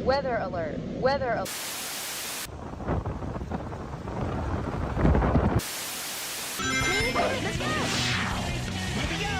Weather alert. Weather alert. Let's go! Here we go!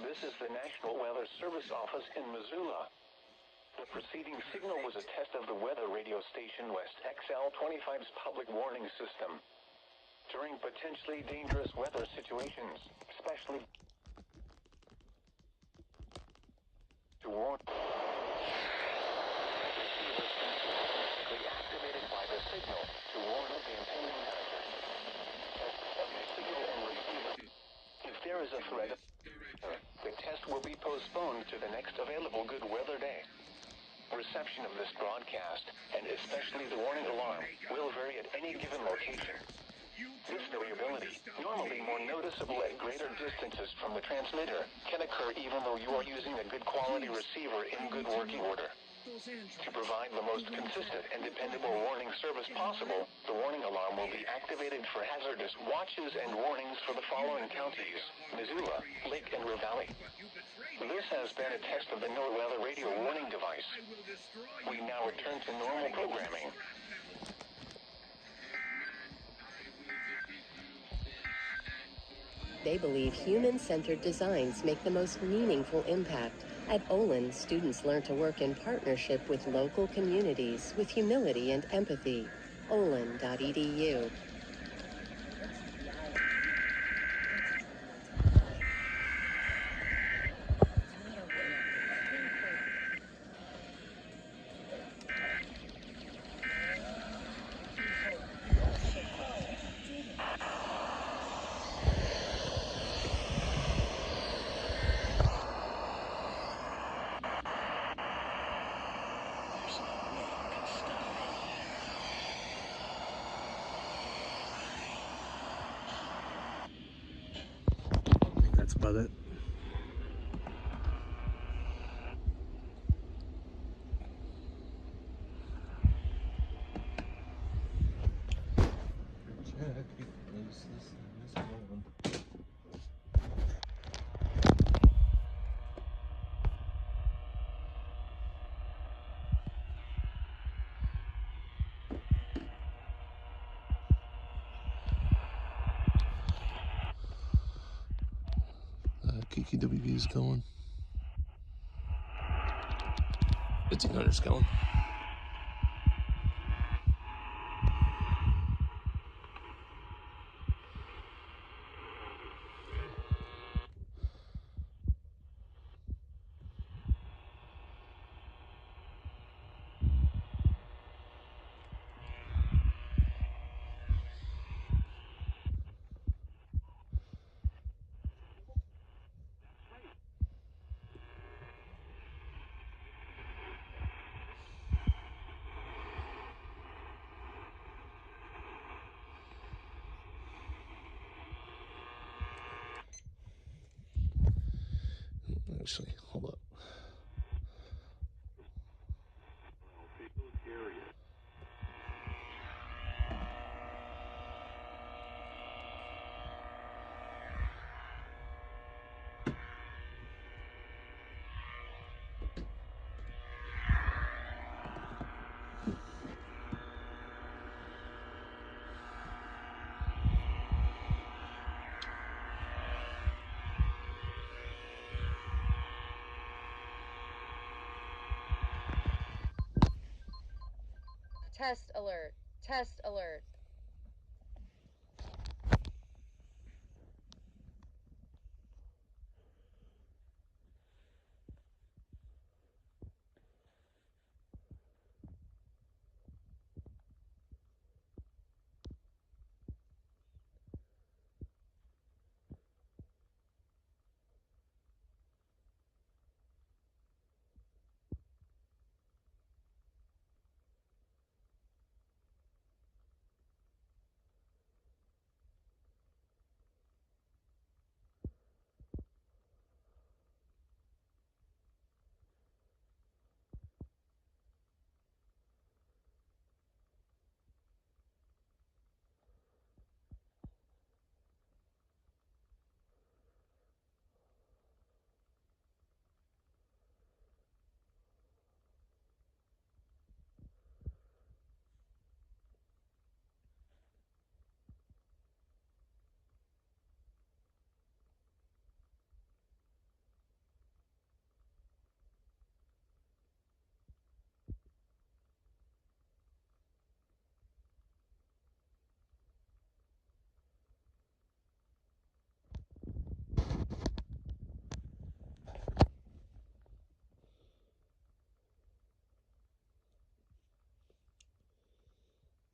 This is the National Weather Service Office in Missoula. The preceding signal was a test of the weather radio station West XL25's public warning system. During potentially dangerous weather situations, especially to warn receivers activated by the signal to warn of the impending hazard. Test of the signal and receiver. If there is a threat, the test will be postponed to the next available good weather day. Reception of this broadcast, and especially the warning alarm, will vary at any given location. This variability, normally more noticeable at greater distances from the transmitter, can occur even though you are using a good quality receiver in good working order. To provide the most consistent and dependable warning service possible, the warning alarm will be activated for hazardous watches and warnings for the following counties: Missoula, Lake and River Valley. This has been a test of the NOAA weather radio warning device. We now return to normal programming. They believe human-centered designs make the most meaningful impact. At Olin, students learn to work in partnership with local communities with humility and empathy. olin.edu. That's about it. KKWV is going. 1500's going. Actually, hold up. Test alert. Test alert.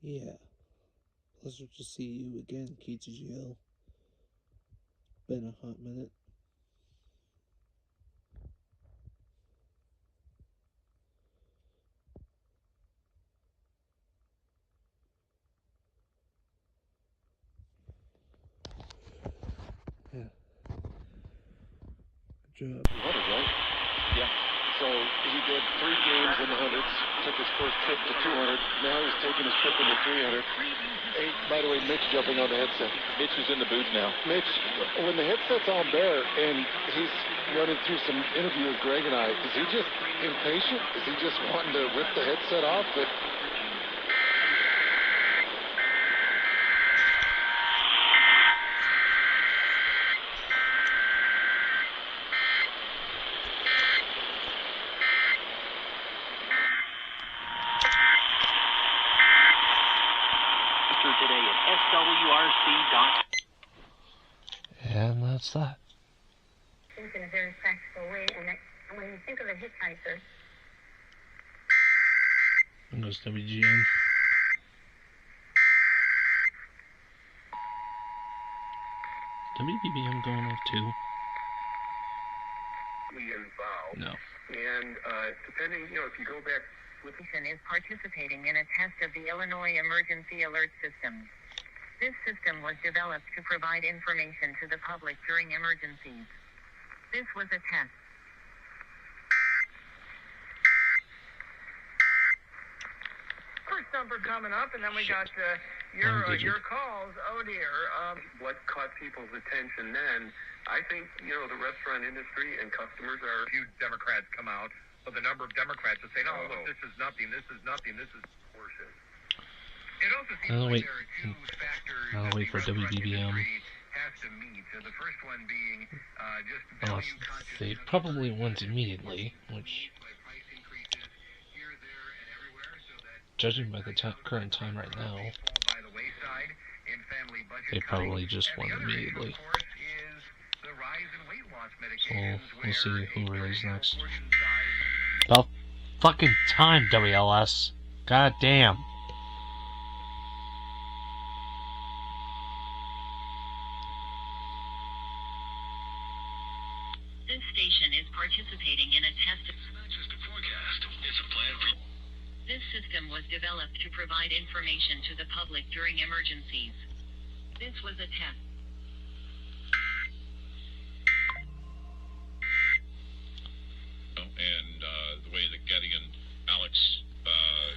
Yeah. Pleasure to see you again, KTGL. Been a hot minute. Yeah. Good job. 200, right? Yeah. So he did 3 games in the hundreds, took his first trip to 200. Now he's taking his trip into 300. Hey, by the way, Mitch jumping on the headset. Mitch is in the booth now. Mitch, when the headset's on bare and he's running through some interview with Greg and I, is he just impatient? Is he just wanting to rip the headset off? But today at swrc. And that's that. Think in a very practical way, and that when you think of a hitchhiker, And goes WGN. WBBM going off too? involved. No. And depending, if you go back with is participating in a test of the Illinois Emergency Alert System. This system was developed to provide information to the public during emergencies. This was a test. First number coming up, and then we got your calls. Oh dear. what caught people's attention then, I think, the restaurant industry and customers are... Few Democrats come out, but the number of Democrats that say, no, look, this is nothing, this is nothing, this is bullshit. It also seems like there are 2 factors I'll wait for that the restaurant WBBM. industry has to meet. The first one being just value conscious. They probably won't immediately, which, Price increases here, there, and everywhere, so that judging by the current time right now, fall by the wayside in family budget they probably cutting. just And won't the other issue, immediately. of course, is the rise in weight loss So medications, we'll see where who a relays traditional next. portion size About fucking time, WLS. God damn. This station is participating in a test. It's not just a forecast, it's a plan for... This system was developed to provide information to the public during emergencies. This was a test.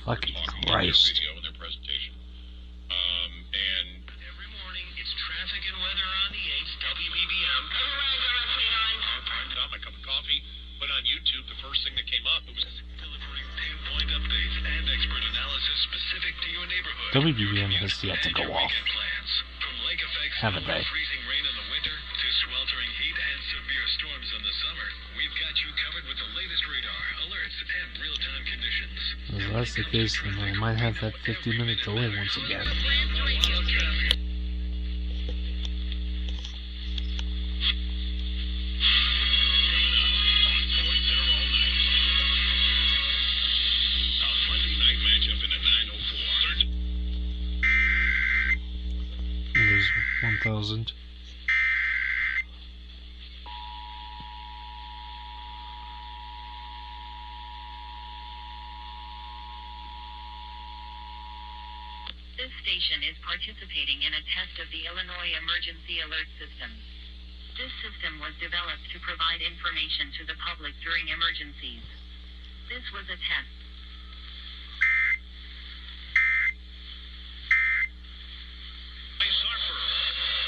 Fucking Christ. Video in their presentation. And every morning it's traffic and weather on the 8th, WBBM. My cup of coffee, but on YouTube, the first thing that came up was delivering pinpoint updates and expert analysis specific to your neighborhood. WBBM has yet to go off. From lake effects Haven't they? freezing rain in the winter to sweltering heat and severe storms in the summer, we've got you covered with the latest radar, alerts, and real-time conditions. If that's the case, then I might have that 50-minute delay once again. There's 1,000. This station is participating in a test of the Illinois Emergency Alert System. This system was developed to provide information to the public during emergencies. This was a test.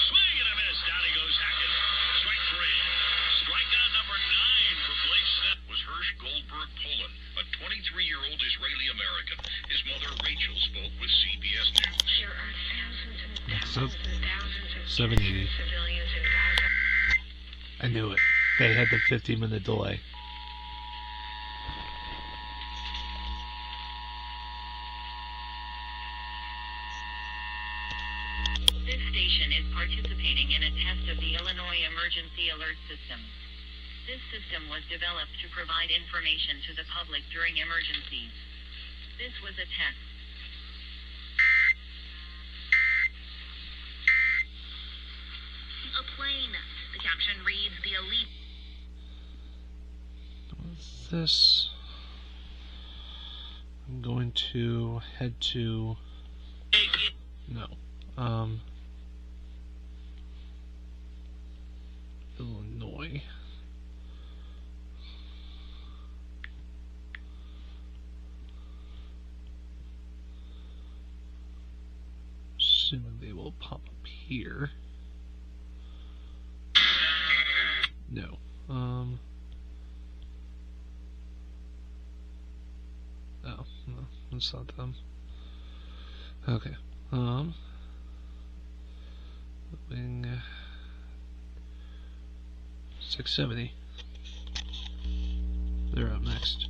Swing and a miss. Down he goes Hackett. Strike 3. Strikeout number 9 for Blake Smith was Hirsch Goldberg Poland, a 23-year-old Israeli American. His mother Rachel spoke with CBS News. There are thousands and What's thousands up? and thousands of 780. civilians in Gaza. I knew it. They had the 50-minute delay. This station is participating in a test of the Illinois Emergency Alert System. This system was developed to provide information to the public during emergencies. This was a test. A plane. The caption reads, the elite. What's this? I'm going to head to... No. Illinois. Assuming they will pop up here. No. Oh, no, that's not them. Okay. Moving 670. They're up next.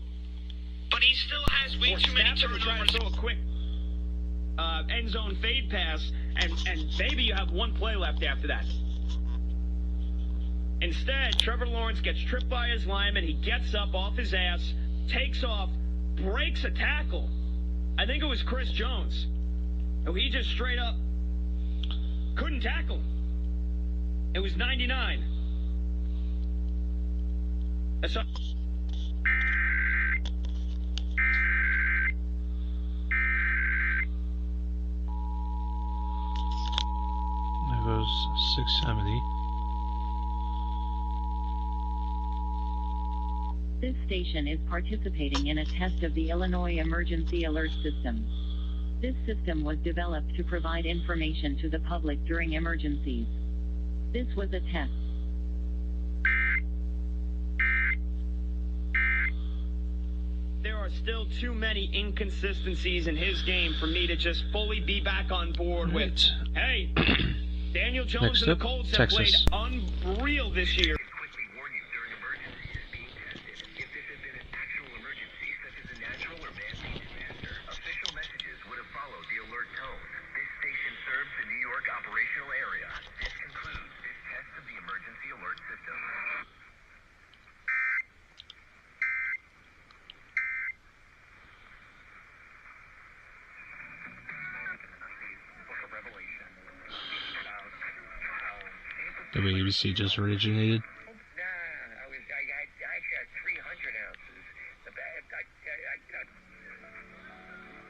But he still has way too many turnovers. Trying to throw a quick end zone fade pass, and maybe you have one play left after that. Instead, Trevor Lawrence gets tripped by his lineman. He gets up off his ass, takes off, breaks a tackle. I think it was Chris Jones. And he just straight up couldn't tackle. It was 99. That's all. There goes 670. This station is participating in a test of the Illinois Emergency Alert System. This system was developed to provide information to the public during emergencies. This was a test. There are still too many inconsistencies in his game for me to just fully be back on board with, hey, Daniel Jones and the Colts have played unreal this year. WABC just originated. I actually had 300 ounces.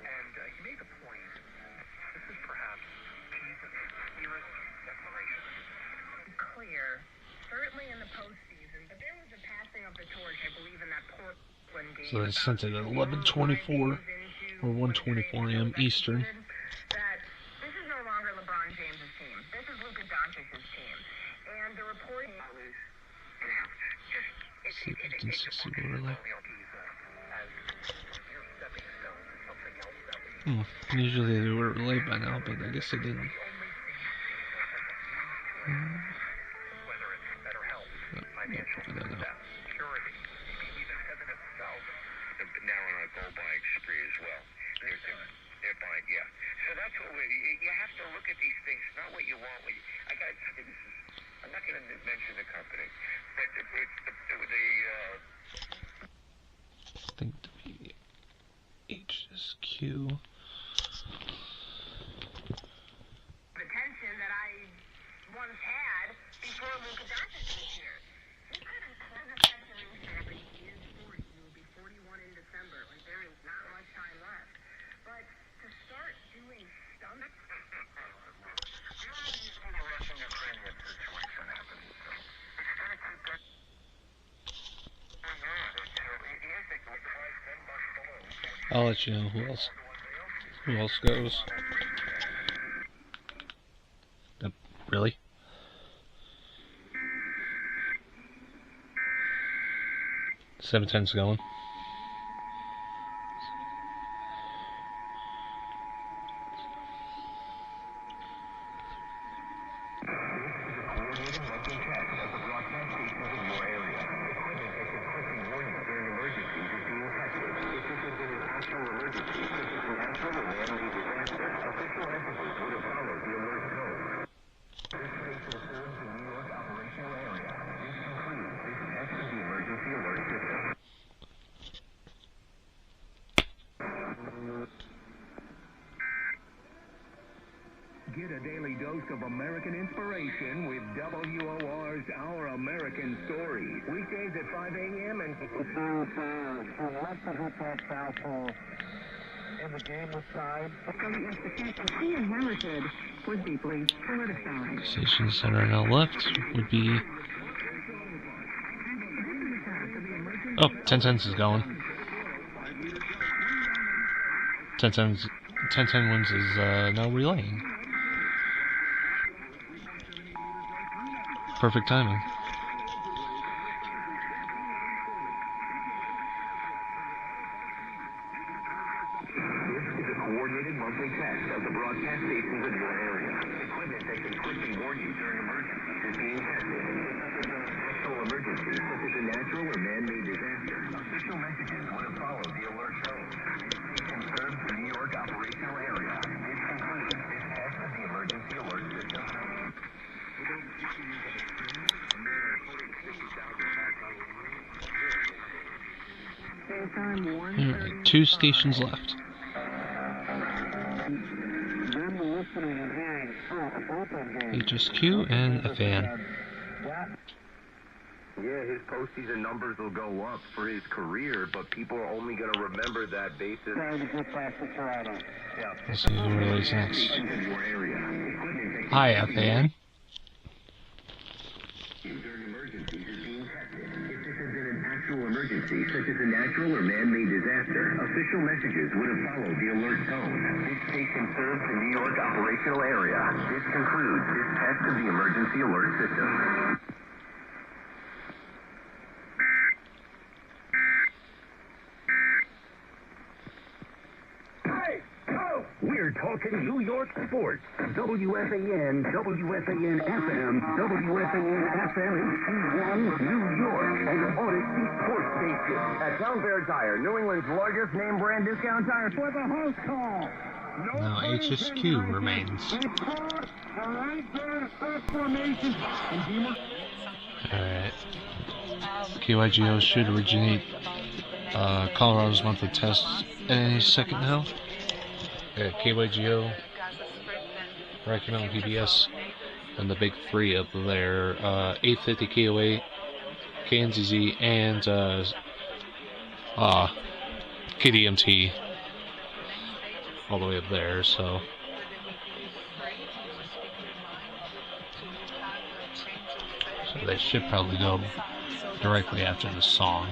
And you made the point, this is perhaps Jesus' clearest declaration. Clear. Certainly in the postseason, but there was a passing of the torch, I believe, in that Portland game. So they sent it at 11:24. or 1:24 a.m. Eastern. That this is no longer LeBron James' team. This is Luka Doncic's team. And the reporting was, See, 1560 relay. Usually they were relay by now, but I guess they didn't. I don't know. Now on a goal buying spree as well. They're buying, yeah. So that's what you have to look at these things, not what you want. I'm not going to mention the company, but I think HSQ. attention that I once had before Luka Doncic was here. He could have closed his speculation every he is 40. He will be 41 in December. Like, there is not much time left. But to start doing stomach... Russian-Ukrainian situation happening. It's going to keep going on. I'll let you know who else goes. Really? $7.10's going. Get a daily dose of American inspiration with WOR's Our American Stories. Weekdays at 5 a.m. and... In the game aside... He inherited was deeply politicized. Station center on the left would be... Oh, 10-10 is going. 10-10 wins is now relaying. Perfect timing. This is a coordinated monthly test of the broadcast stations in your area. Equipment that can quickly warn you during emergencies is being tested. National emergencies, such as a natural or man-made disaster. Official messages would have followed the alert tone. Conserve the New York operational area. This concludes this test of the emergency alert system. Alright, 2 stations left. HSQ and FAN. Yeah, his postseason numbers will go up for his career, but people are only going to remember that basis. Let's see who relays next. Hi, FAN. Emergency, such as a natural or man-made disaster, official messages would have followed the alert tone. This station serves the New York operational area. This concludes this test of the emergency alert system. We're talking New York sports. WFAN, WFAN FM, WFAN FM HD1, New York, and Odyssey Sports Station. At Town Fair Tire, New England's largest name brand discount tire for the host call. Now HSQ remains. Alright. KYGO should originate Colorado's monthly test any second now. KYGO, Rocky Mountain PBS, and the big 3 up there, 850 KOA, KNZZ, and KDMT, all the way up there, so they should probably go directly after the song.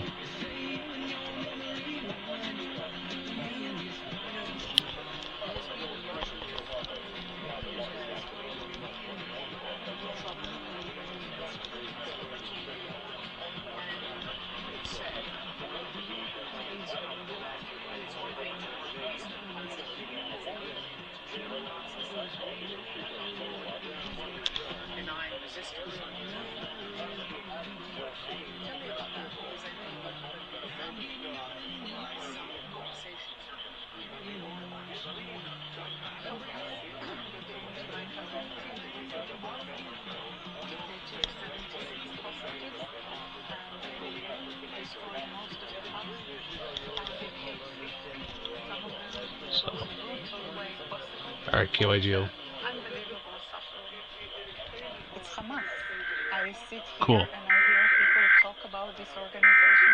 Alright, KYGO. Unbelievable suffering. It's Hamas. I sit here Cool. and I hear people talk about this organization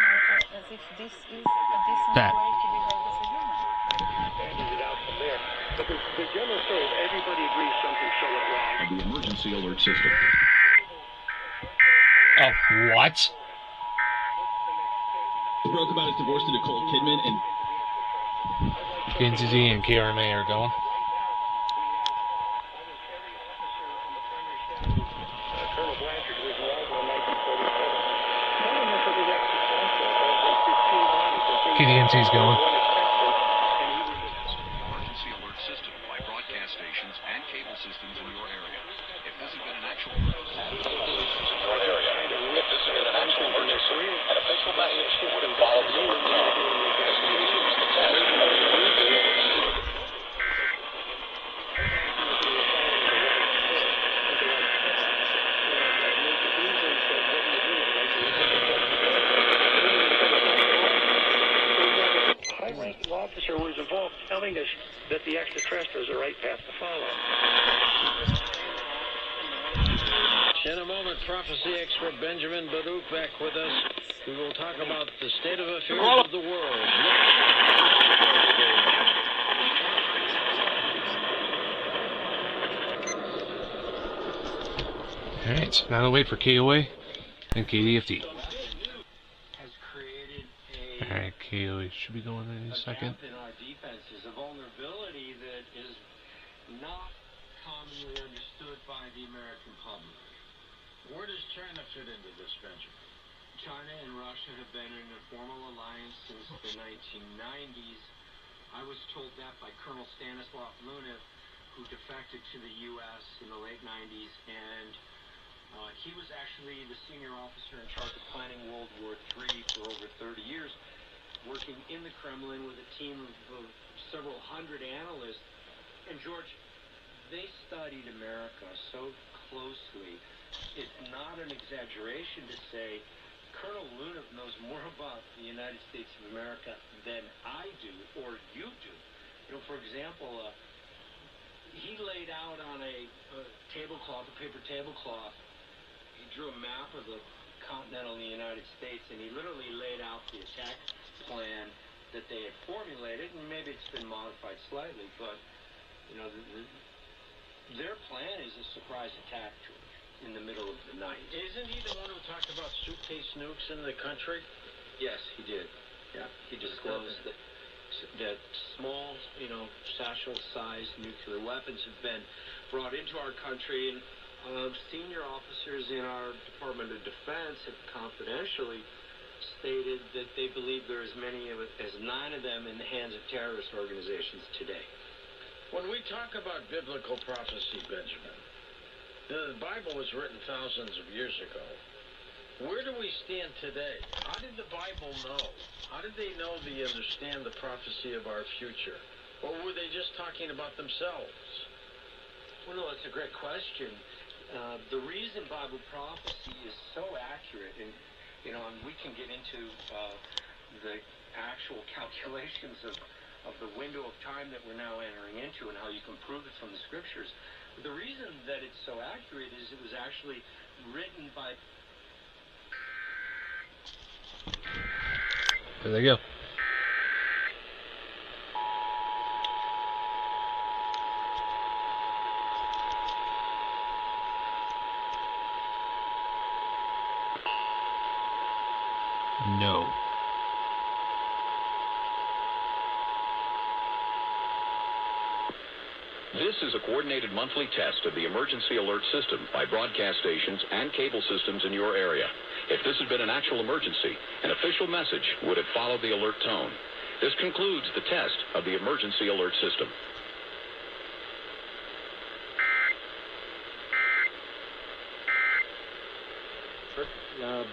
as if this is a decent That. way to behave as a human. It out from there. But the general story is everybody agrees something so wrong. The emergency alert system. Oh, what? Broke about his divorce to Nicole Kidman and NCZ and KRMA are going. Colonel Blanchard was involved in 1945. KDNC's going. emergency alert system by broadcast stations and cable systems in your area. If this has been an actual emergency, an official message would have followed the high-ranking officer was involved telling us that the extraterrestrials are the right path to follow. In a moment, prophecy expert Benjamin Baruch back with us. We will talk about the state of affairs of the world. Alright, now we'll wait for KOA and KDFT. Alright, KOA should be going in a second. In our defense is a vulnerability that is not commonly understood by the American public. Where does China fit into this, Benjamin? China and Russia have been in a formal alliance since the 1990s. I was told that by Colonel Stanislav Lunev, who defected to the U.S. in the late 90s, and he was actually the senior officer in charge of planning World War III for over 30 years, working in the Kremlin with a team of several hundred analysts. And George, they studied America so closely. It's not an exaggeration to say Colonel Lunev knows more about the United States of America than I do or you do. You know, for example, he laid out on a tablecloth, a paper tablecloth, he drew a map of the continental United States, and he literally laid out the attack plan that they had formulated, and maybe it's been modified slightly, but, you know, their plan is a surprise attack, George, in the middle of the night. Isn't he the one who talked about suitcase nukes in the country? Yes, he did. Yeah, he disclosed that small, you know, satchel-sized nuclear weapons have been brought into our country, and senior officers in our Department of Defense have confidentially stated that they believe there are as many as 9 of them in the hands of terrorist organizations today. When we talk about biblical prophecy, Benjamin, the Bible was written thousands of years ago. Where do we stand today? How did the Bible know? How did they know they understand the prophecy of our future? Or were they just talking about themselves? Well, no, it's a great question. The reason Bible prophecy is so accurate, and you know, and we can get into the actual calculations of the window of time that we're now entering into and how you can prove it from the scriptures. But the reason that it's so accurate is it was actually written by... There they go. No. This is a coordinated monthly test of the emergency alert system by broadcast stations and cable systems in your area. If this had been an actual emergency, an official message would have followed the alert tone. This concludes the test of the emergency alert system.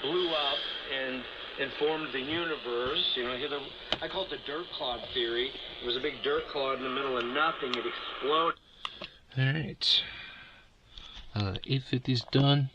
Blew up and informed the universe. You know, I call it the dirt clod theory. It was a big dirt clod in the middle of nothing. It exploded. All right. 850's done.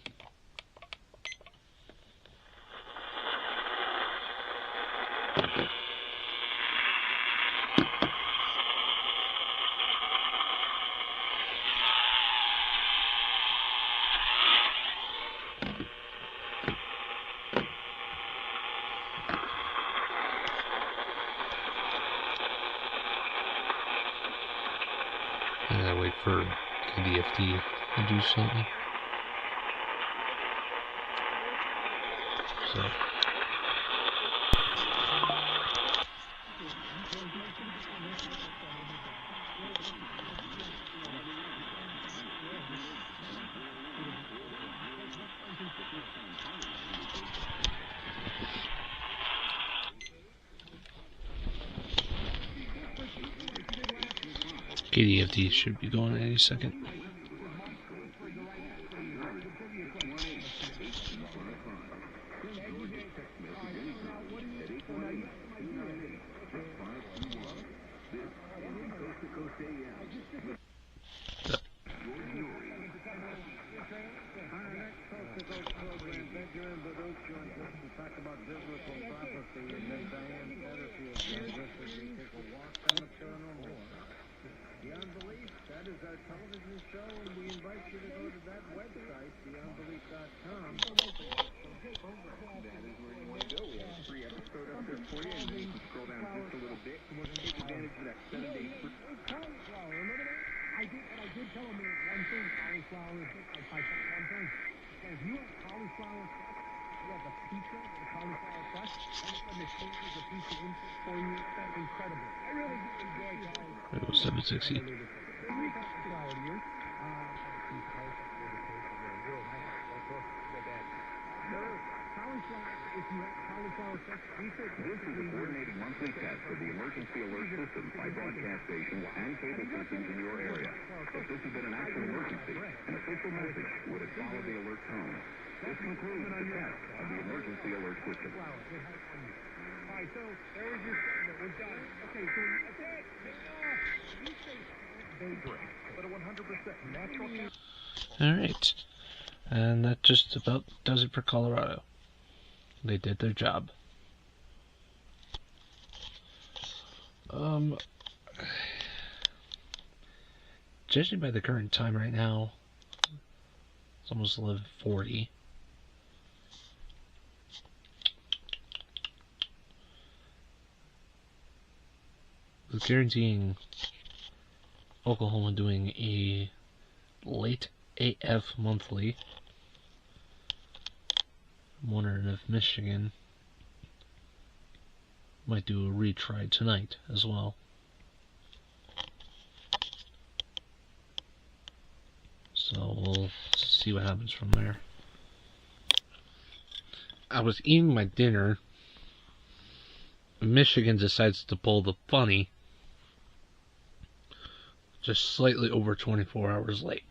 wait for KDFD to do something. So. KDFD should be going any second. There goes 760. This is a coordinated monthly test of the emergency alert system by broadcast stations and cable systems in your area. If this had been an actual emergency, an official message would have followed the alert tone. This concludes the test of the emergency alert system. Alright, so there was your segment. We're done. Okay, so you say daybreak, but a 100% natural gas. Alright. And that just about does it for Colorado. They did their job. Judging by the current time right now, it's almost 11:40. With guaranteeing Oklahoma doing a late AF monthly, I'm wondering if Michigan might do a retry tonight as well. So we'll see what happens from there. I was eating my dinner. Michigan decides to pull the funny just slightly over 24 hours late.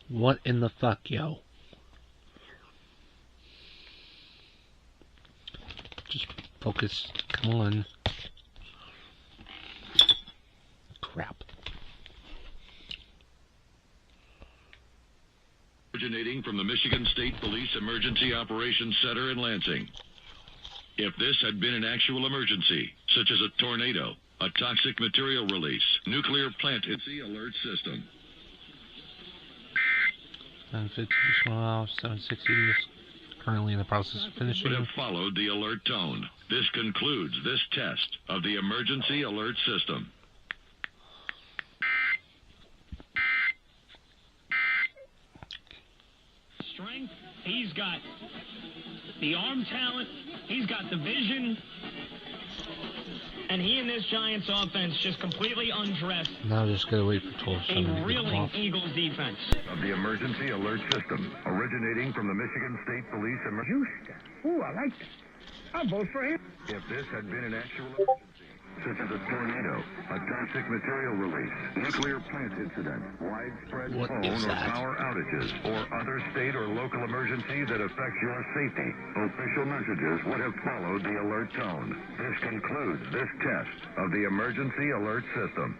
What in the fuck, yo? Just focus. Come on. Crap. Originating from the Michigan State Police Emergency Operations Center in Lansing. If this had been an actual emergency, such as a tornado, a toxic material release, nuclear plant, it's the alert system. 750, 760 is currently in the process of finishing. Would have followed the alert tone. This concludes this test of the emergency alert system. Strength, he's got the arm talent, he's got the vision, and he and this Giants offense just completely undressed. Now just gotta wait for 12:07 a reeling Eagles defense. Of the emergency alert system, originating from the Michigan State Police Emergency. Ooh, I like that. I'll vote for him. If this had been an actual emergency, such as a tornado, a toxic material release, nuclear plant incident, widespread phone or power outages, or other state or local emergency that affects your safety, official messages would have followed the alert tone. This concludes this test of the emergency alert system.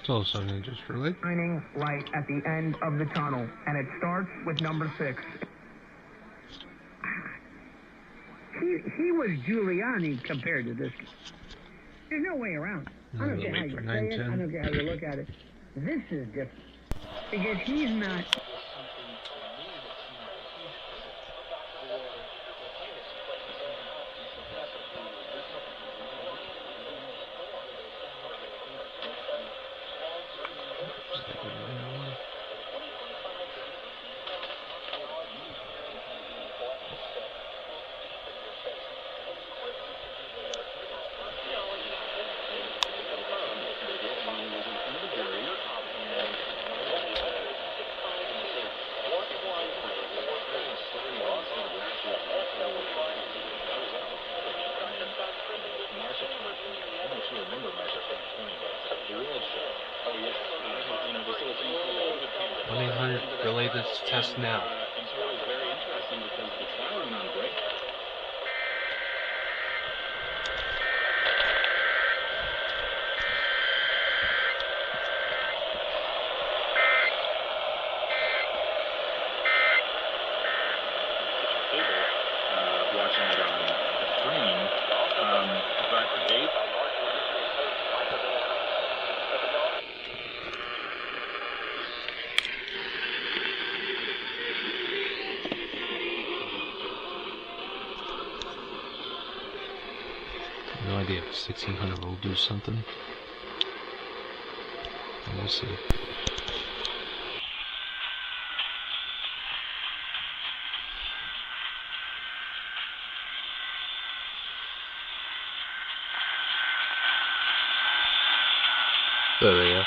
So something just really. Shining light at the end of the tunnel, and it starts with number 6. He was Giuliani compared to this. There's no way around. I don't care how you say it. I don't care how you look at it. This is different. Because he's not... to test now. It's really very interesting because the trial went on break. Watching it on the screen, but they No idea if 1600 will do something. We'll see. There they are.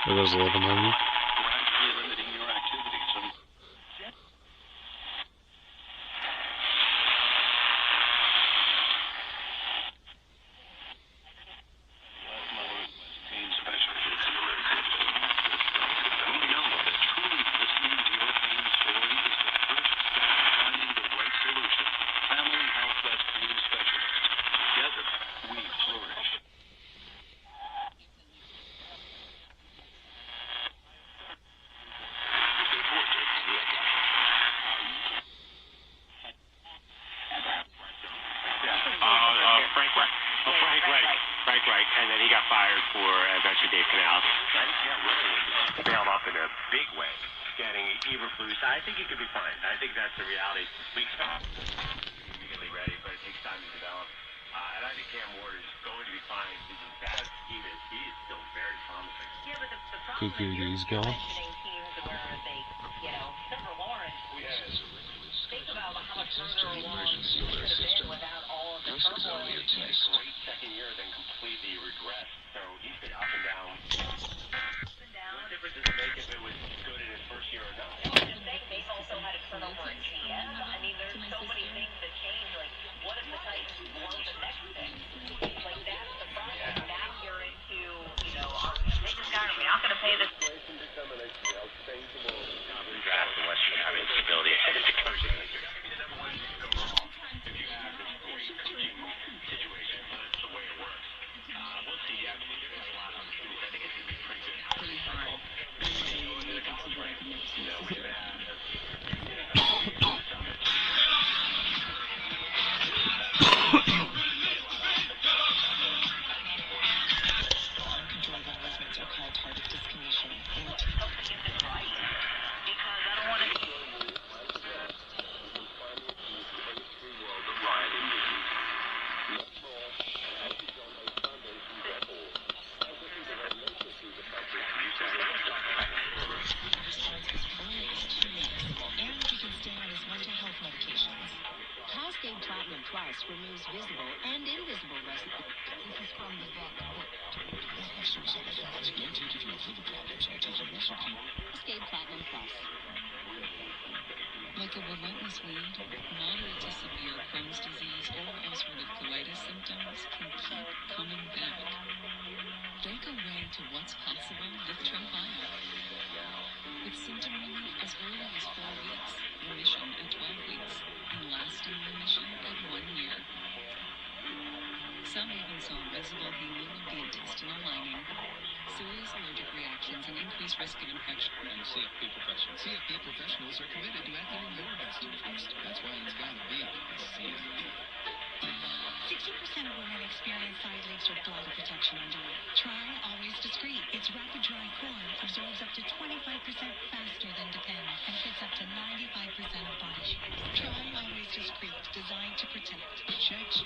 There goes 1100. And then he got fired for Adventure Day Canals. Really bailed up in a big way, getting Eberflus. I think he could be fine. I think that's the reality. We expect immediately ready, but it takes time to develop. And I think Cam Ward is going to be fine. He's as bad as he is still very promising. Yeah, but the problem is you're mentioning teams where they, Trevor Lawrence, think about how much further along he could have been without all of the turmoil. He's had a great second year, then completely regressed. So he's been up and down. What difference does it make if it was good in his first year or not? I'm just saying they've also had a turnover in GM. I mean, there's so many things that change. Like, what if the Titans blow the next thing? Like, that's the problem. Yeah. Now you're into, they just got him. We're not going to pay this. Draft unless you have instability ahead of the coaching. Removes visible and invisible residue. This is from the vet. Cascade Platinum Plus. Like a relentless weed, moderate to severe Crohn's disease or ulcerative colitis symptoms can keep coming back. Break away to what's possible with Tremfya. With symptom relief as early as 4 weeks, remission at 12 weeks, and lasting remission at 1 year. Some even saw visible healing of the intestinal lining, serious allergic reactions, and increased risk of infection. And CFP professionals. CFP professionals are committed to acting in your best interest. That's why it's got to be CFP. 60% of women experience side leaks with bladder protection underwear. Try Always Discreet. Its rapid dry core absorbs up to 25% faster than Depend and fits up to 95% of body shape. Try Always Discreet, designed to protect. Checks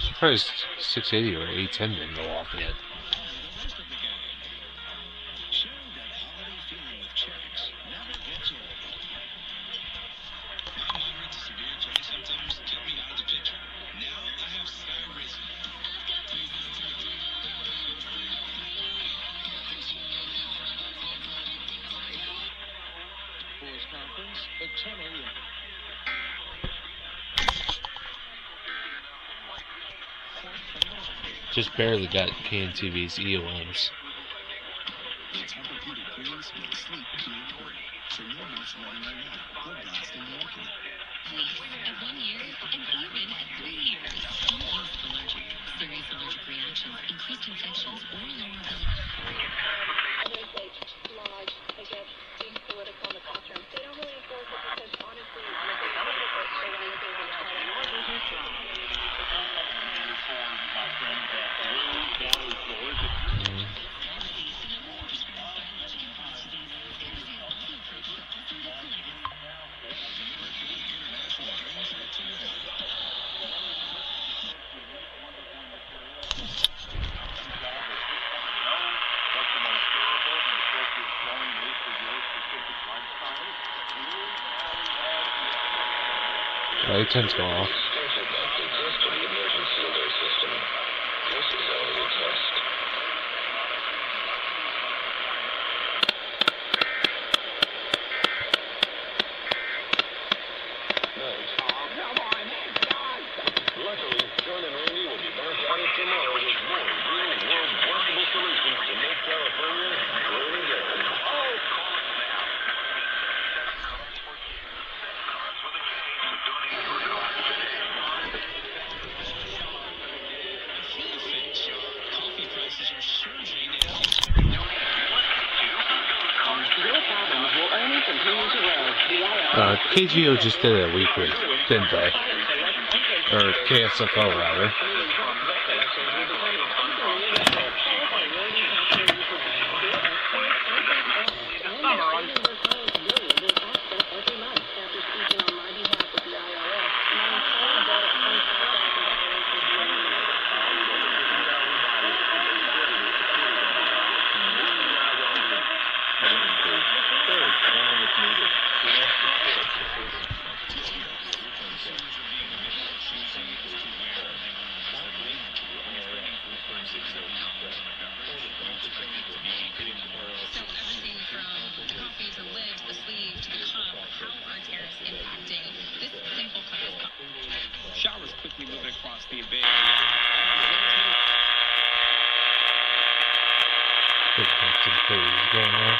surprised 680 or 810 didn't go off yet. Just barely got KNTV's EOMs. The Tempur-Pedic Queens make sleep pain-free, so no more sweating at night or blasting walking. At 1 year and even at 3 years. Don't use allergic. Serious allergic reactions, increased infections, or lower ability. Lodge, I guess, being political in the classroom. They don't really enforce it because honestly, Lights go off. Luckily, John and Randy will be back at it tomorrow with more real-world workable solutions to make California great again. Oh, call us now. With a chance to donate your car today. Fuel fix. Coffee prices are surging. KGO just did it a week ago, didn't they? Or KSFO, rather. Showers quickly moving across the Bay Going on.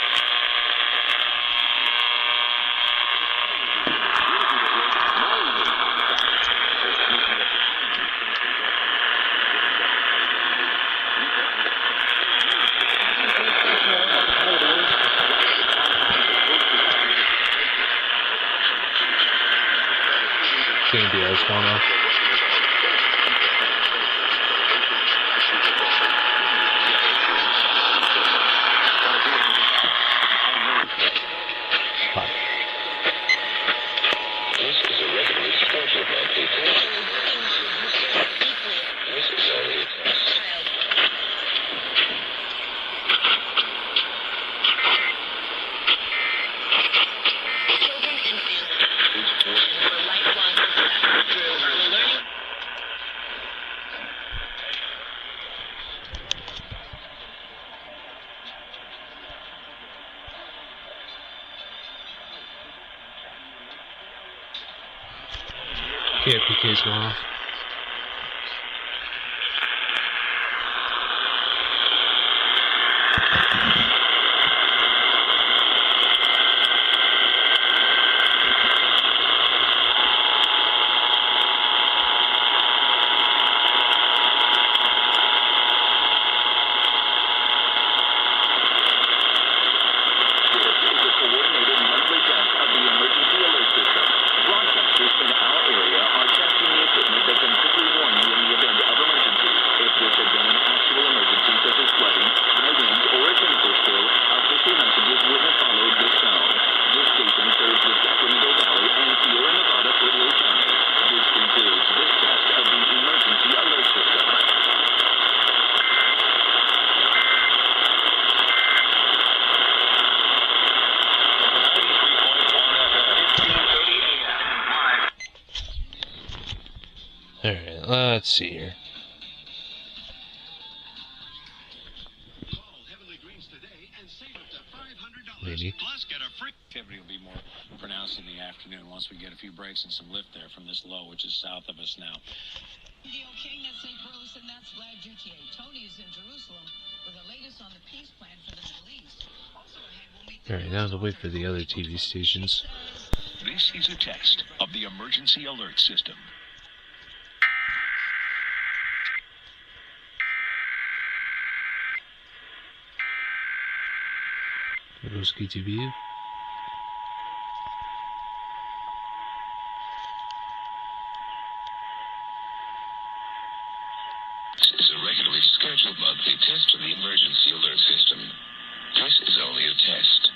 CNBO's going on. KFPK's going off. Alright, let's see here. Maybe. Plus, get a free activity will be more pronounced. us in the afternoon once we get a few breaks and some lift there from this low, which is south of us now. King, that's St. Bruce, and that's Vlad Dutier. Tony is in Jerusalem with the latest on the peace plan for the Middle East. Also ahead, we'll meet the Alright, now to wait for the other TV stations. This is a test of the emergency alert system. Roski TV. This is a regularly scheduled monthly test of the emergency alert system. This is only a test.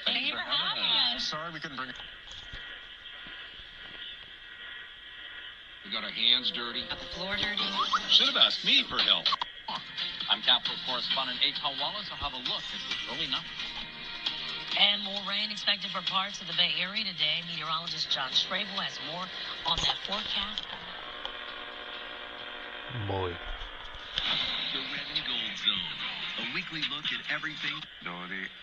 Thank you for having us. Sorry we couldn't bring it. We got our hands dirty. Got the floor dirty. Should have asked me for help. I'm Capitol correspondent Eitan Wallace. I'll have a look at the early numbers. And more rain expected for parts of the Bay Area today. Meteorologist John Strabo has more on that forecast. Boy. The Red and Gold Zone. A weekly look at everything.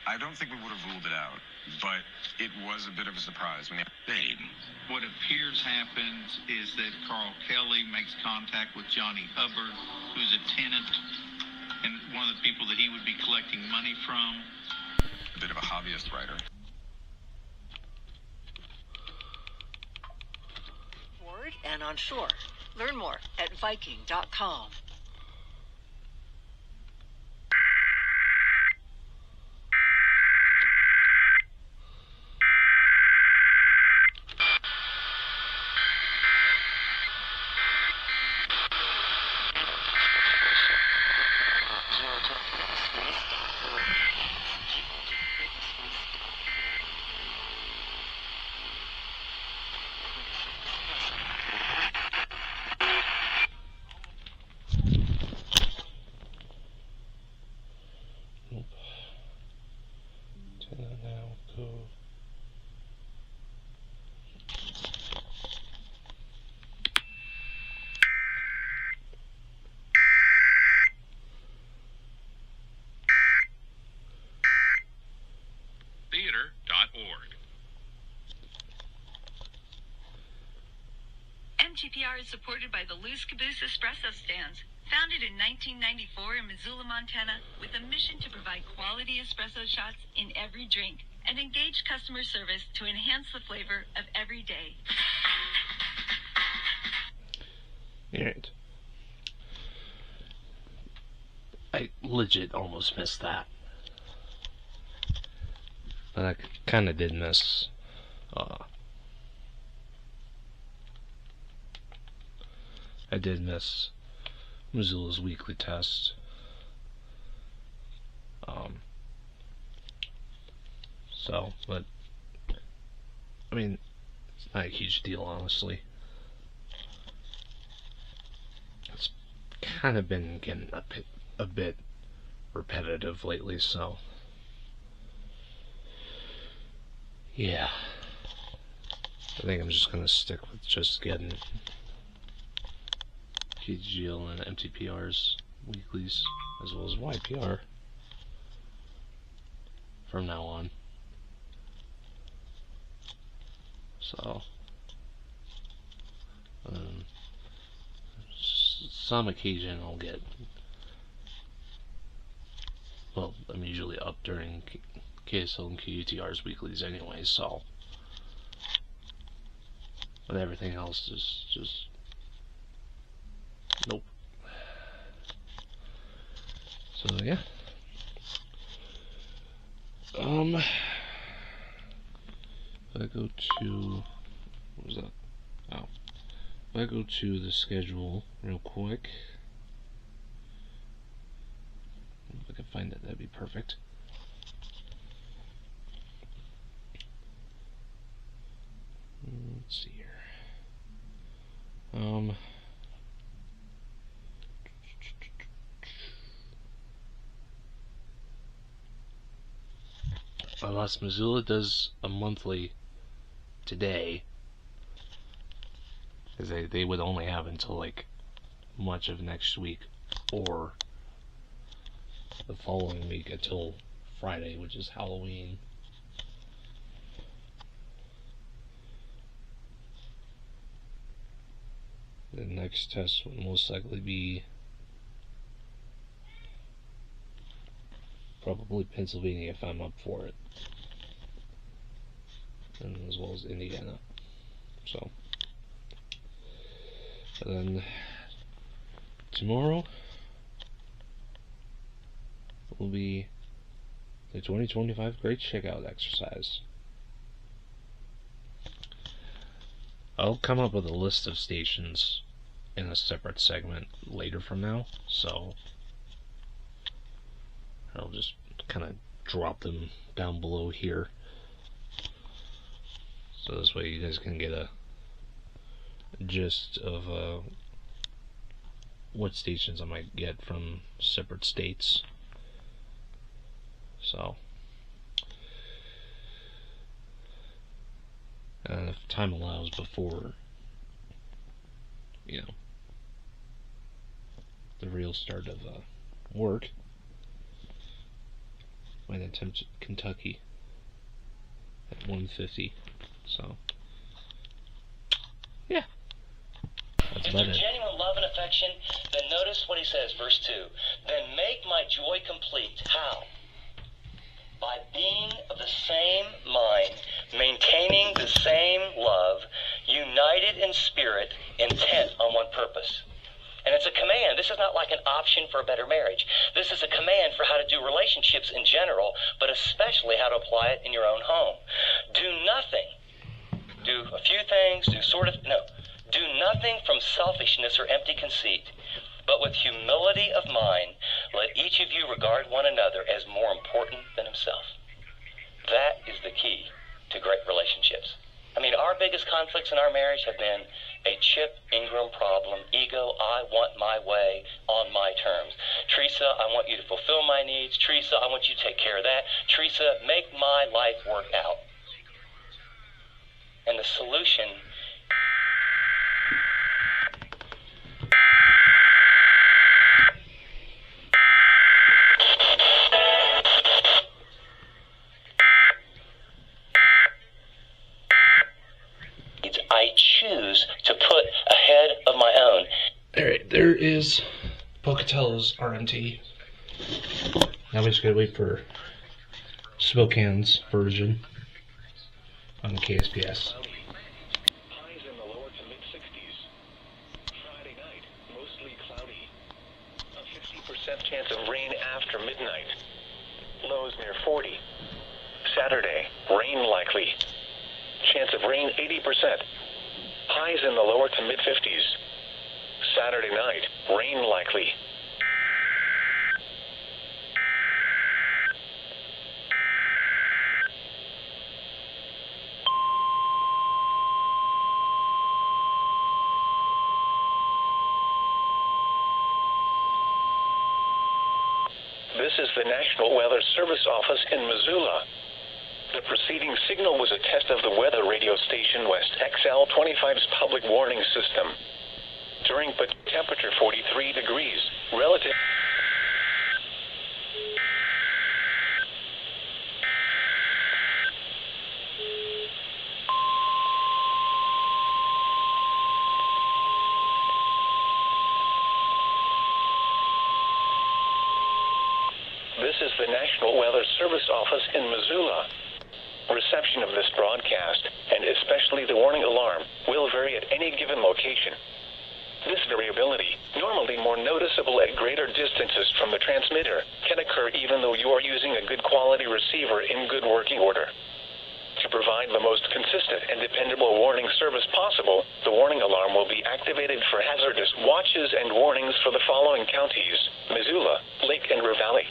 I don't think we would have ruled it out, but it was a bit of a surprise when they. What appears happens is that Carl Kelly makes contact with Johnny Hubbard, who's a tenant and one of the people that he would be collecting money from. A bit of a hobbyist writer. Forward and on shore. Learn more at Viking.com. Theater.org. MTPR is supported by the Loose Caboose Espresso Stands, founded in 1994 in Missoula, Montana, with a mission to provide quality espresso shots in every drink and engage customer service to enhance the flavor of every day. Alright. I legit almost missed that. But I kind of did miss I did miss Missoula's weekly test. But I mean, it's not a huge deal, honestly. It's kind of been getting a bit repetitive lately, so yeah. I think I'm just gonna stick with just getting KGL and MTPR's weeklies as well as YPR from now on. So some occasion I'll get, well, I'm usually up during KSL and QUTR's weeklies anyway, so, but everything else is just nope. So yeah. If I go to, what was that? Oh. If I go to the schedule real quick, if I can find it, that'd be perfect. Let's see here. Unless Missoula does a monthly today, because they would only have until like much of next week or the following week until Friday, which is Halloween. The next test will most likely be probably Pennsylvania if I'm up for it, and as well as Indiana. So, and then tomorrow will be the 2025 Great Checkout Exercise. I'll come up with a list of stations in a separate segment later from now, so I'll just kind of drop them down below here, so this way you guys can get a gist of what stations I might get from separate states. So, and if time allows before, you know, the real start of work, might attempt Kentucky at 1:50. So, yeah, that's about it. Genuine love and affection, then notice what he says, verse 2. Then make my joy complete. How? By being of the same mind, maintaining the same love, united in spirit, intent on one purpose. And it's a command. This is not like an option for a better marriage. This is a command for how to do relationships in general, but especially how to apply it in your own home. Do nothing. Do a few things, do nothing from selfishness or empty conceit, but with humility of mind, let each of you regard one another as more important than himself. That is the key to great relationships. I mean, our biggest conflicts in our marriage have been a Chip Ingram problem, ego, I want my way on my terms. Teresa, I want you to fulfill my needs. Teresa, I want you to take care of that. Teresa, make my life work out. And the solution I choose to put ahead of my own. Alright, there is Pocatello's RMT. Now we just gotta wait for Spokane's version on the KSPS. Highs in the lower to mid-60s. Friday night, mostly cloudy. A 50% chance of rain after midnight. Lows near 40. Saturday, rain likely. Chance of rain 80%. Highs in the lower to mid-50s. Saturday night, rain likely. This is the National Weather Service Office in Missoula. The preceding signal was a test of the weather radio station West XL25's public warning system. During peak temperature 43 degrees, relative... This is the National Weather Service Office in Missoula. Reception of this broadcast, and especially the warning alarm, will vary at any given location. This variability, normally more noticeable at greater distances from the transmitter, can occur even though you are using a good quality receiver in good working order. To provide the most consistent and dependable warning service possible, the warning alarm will be activated for hazardous watches and warnings for the following counties: Missoula, Lake and River Valley.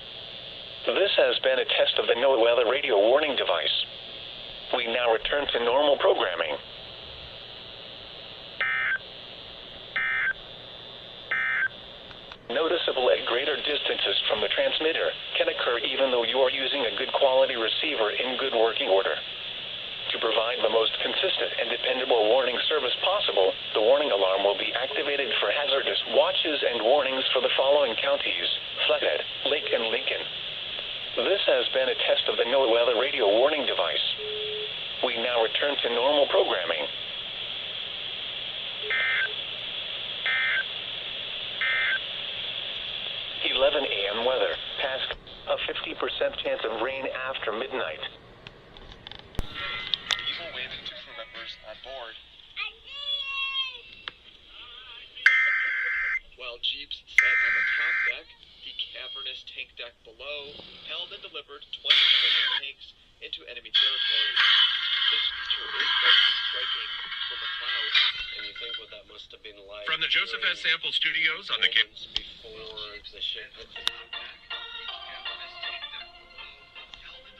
This has been a test of the NOAA radio warning device. We now return to normal programming. noticeable at greater distances from the transmitter, can occur even though you are using a good quality receiver in good working order. To provide the most consistent and dependable warning service possible, the warning alarm will be activated for hazardous watches and warnings for the following counties: Flathead, Lake, and Lincoln. This has been a test of the NOAA radio warning device. We now return to normal programming. 11 a.m. weather. Past a 50% chance of rain after midnight. People waving to crew members on board. While jeeps sat on the top deck, the cavernous tank deck below held and delivered 20 tanks into enemy territory. This feature is most striking from the clouds. And you think what that must have been like. From the Joseph S. Sample Studios on the Cape. Before the ship hit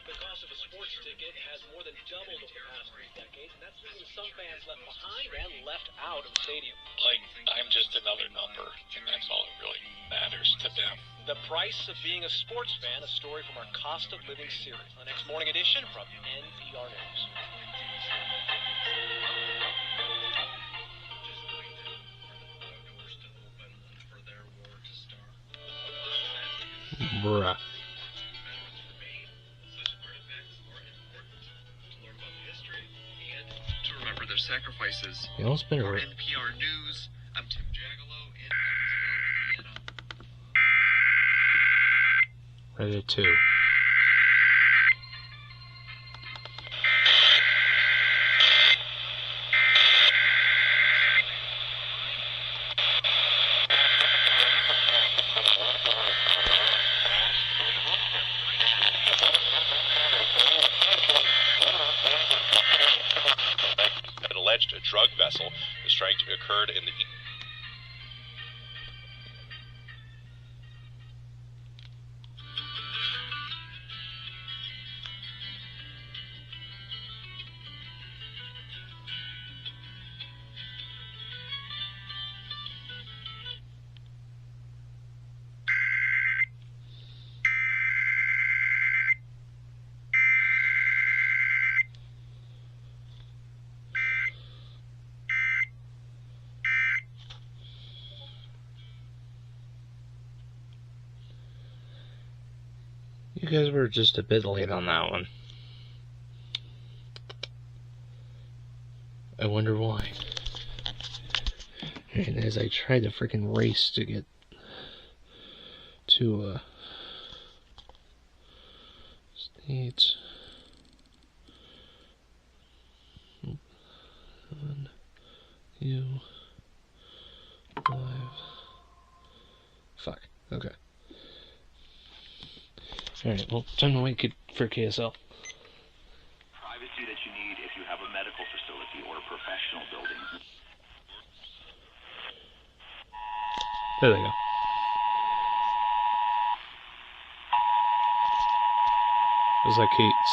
the cost of a sports ticket has more than doubled over the past 3 decades, and that's leaving some fans left behind and left out of the stadium. Like, I'm just another number, and that's all that really matters to them. The price of being a sports fan, a story from our Cost of Living series. The next morning edition from NPR News. Bruh. To remember their sacrifices. You almost been For right. NPR News, I'm Tim Jagalow in Evansville, Indiana. Reddit 2. An alleged drug vessel. The strike occurred in the You guys were just a bit late on that one. I wonder why. And as I tried to freaking race to get to states. 7, 5. Fuck. Okay. Alright, well, time to wait for KSL. Privacy that you need if you have a medical facility or a professional building. There they go.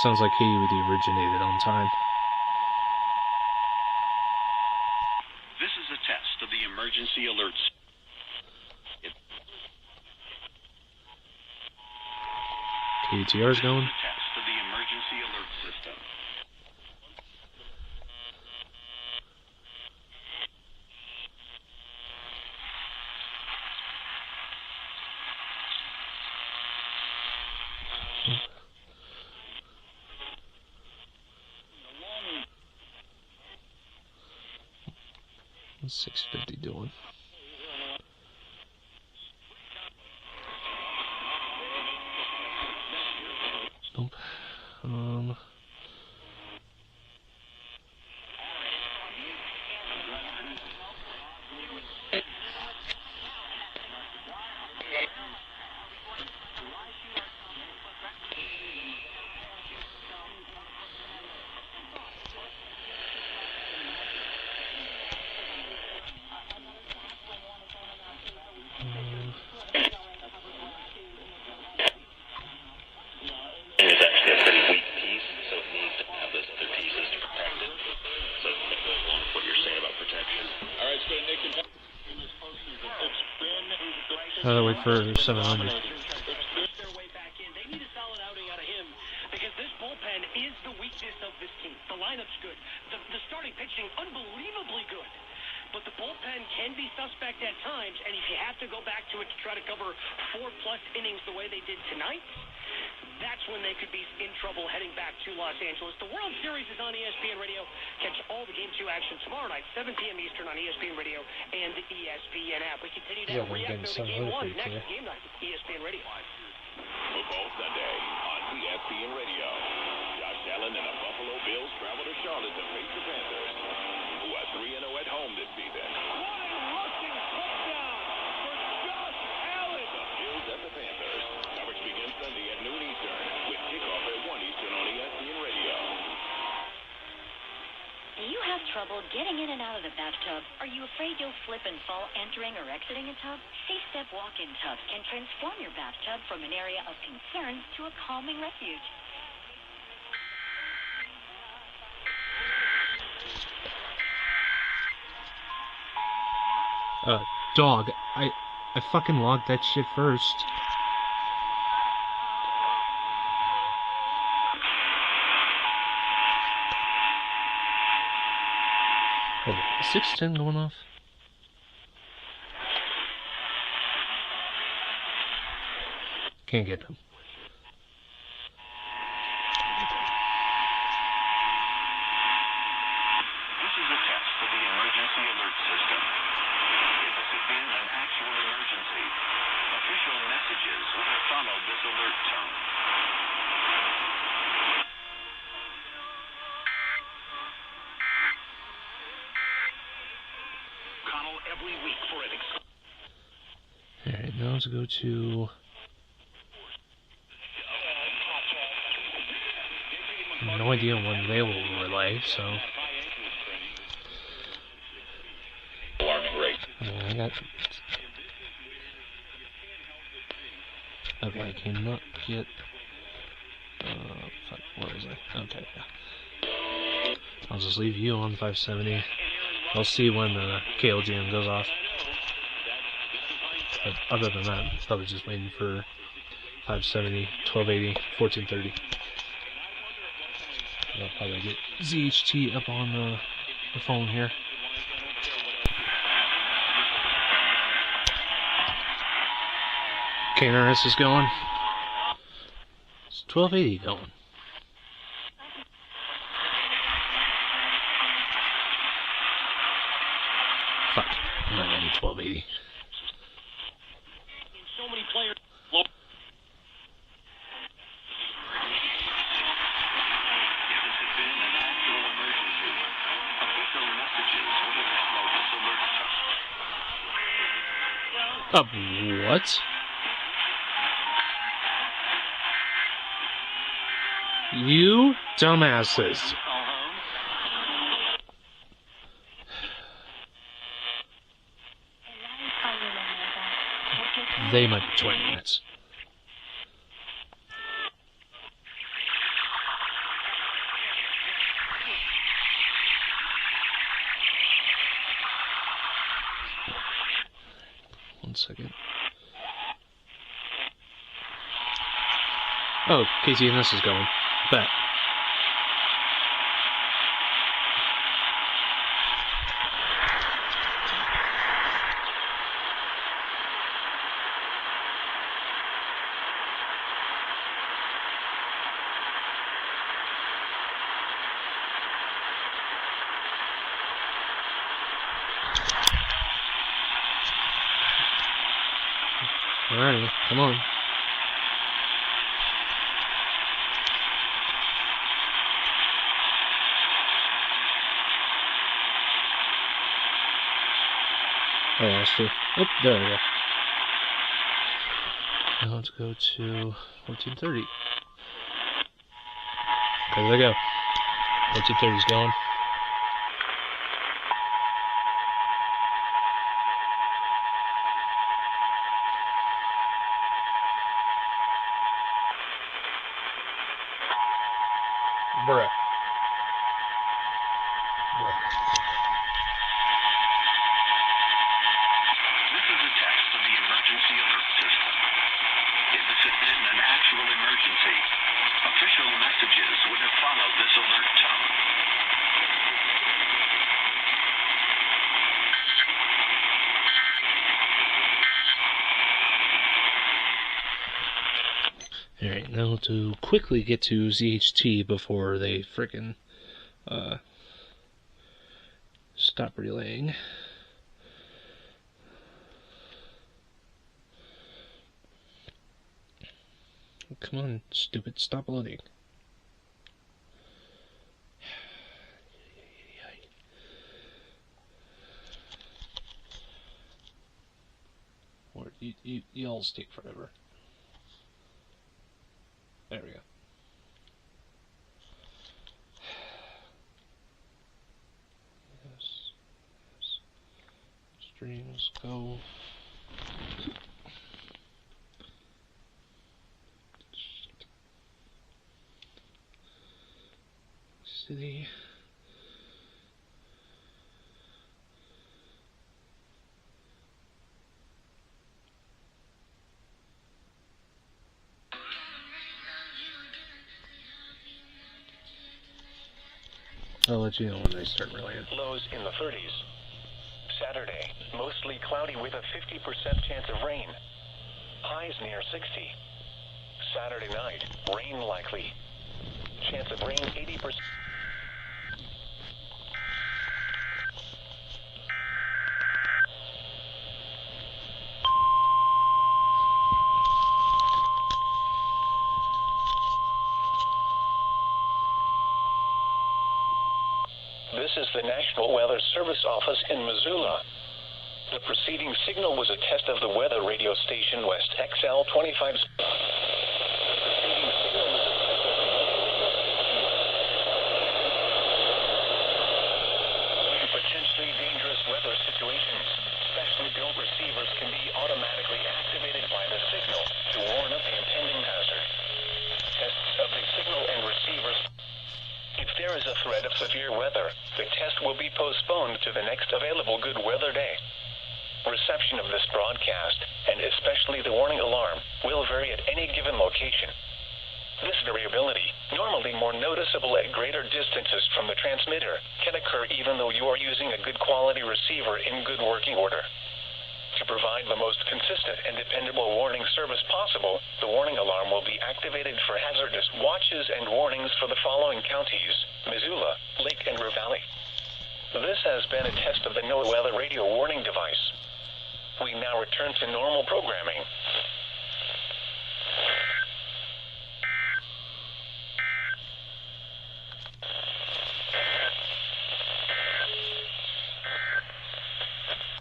Sounds like he originated on time. This is a test of the emergency alerts. KTR's going. Test of the emergency alert system. What's 650 doing? Nope. It's actually a pretty weak piece, Wait for 700. Because this bullpen is the weakness of this team. The lineup's good. The starting pitching, unbelievably good. But the bullpen can be suspect at times, and if you have to go back to it to try to cover 4+ innings the way they did tonight, that's when they could be in trouble heading back to Los Angeles. The World Series is on ESPN Radio. Catch all the Game 2 action tomorrow night, 7 p.m. Eastern on ESPN Radio and the ESPN app. We continue to react to Game 1 next game night, ESPN Radio. Football Sunday on ESPN Radio. Josh Allen and the Buffalo Bills travel to Charlotte to face the Panthers, who are 3-0 at home this season. What a rushing touchdown for Josh Allen! The Bills and the Panthers. Coverage begins Sunday at noon Eastern, with kickoff at 1 Eastern on ESPN Radio. Do you have trouble getting in and out of the bathtub? Are you afraid you'll slip and fall entering or exiting a tub? Safe-Step walk-in tubs can transform your bathtub from an area of concern to a calming refuge. Dog, I fucking logged that shit first. Hold on, is 610 going off? Can't get them. This is a test for the emergency alert system. If this had been an actual emergency, official messages would have followed this alert tone. Connell every week for an Alright, now let's go to... no idea when they will relay, so... Yeah, I got... Okay, I cannot get... fuck, where was I? Okay, yeah. I'll just leave you on 570. I'll see when the KLGM goes off. But other than that, I'm probably just waiting for 570, 1280, 1430. I'll probably get ZHT up on the phone here. KNRS is going. It's 1280 going. Fuck, I'm not getting 1280. So many players. What? You dumbasses. They might be 20 minutes. One second. Oh, KCNS is going. Bet. Alright, come on. Oh, that's true. Oh, there we go. Now let's go to 1430. There they go. 1430 is going. Bruh. This is a test of the emergency alert Alright, now to quickly get to ZHT before they frickin' stop relaying. Come on, stupid, stop loading. Or you all take forever. There we go. Yes. Streams go. City. I'll let you know when I start relaying. Lows in the 30s. Saturday, mostly cloudy with a 50% chance of rain. Highs near 60. Saturday night, rain likely. Chance of rain 80%. This is the National Weather Service Office in Missoula. The preceding signal was a test of the weather radio station West XL 25. Potentially dangerous weather situations. Specially built receivers can be automatically activated by the signal to warn of the impending hazard. Tests of the signal and receivers. If there is a threat of severe weather, the test will be postponed to the next available good weather day. Reception of this broadcast, and especially the warning alarm, will vary at any given location. This variability, normally more noticeable at greater distances from the transmitter, can occur even though you are using a good quality receiver in good working order. To provide the most consistent and dependable warning service possible, the warning alarm will be activated for hazardous watches and warnings for the following counties: Missoula, Lake and River Valley. This has been a test of the NOAA weather radio warning device. We now return to normal programming.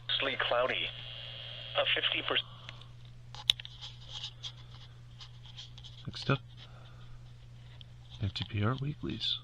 Mostly cloudy. A 50%. Next up, FTPR Weeklies.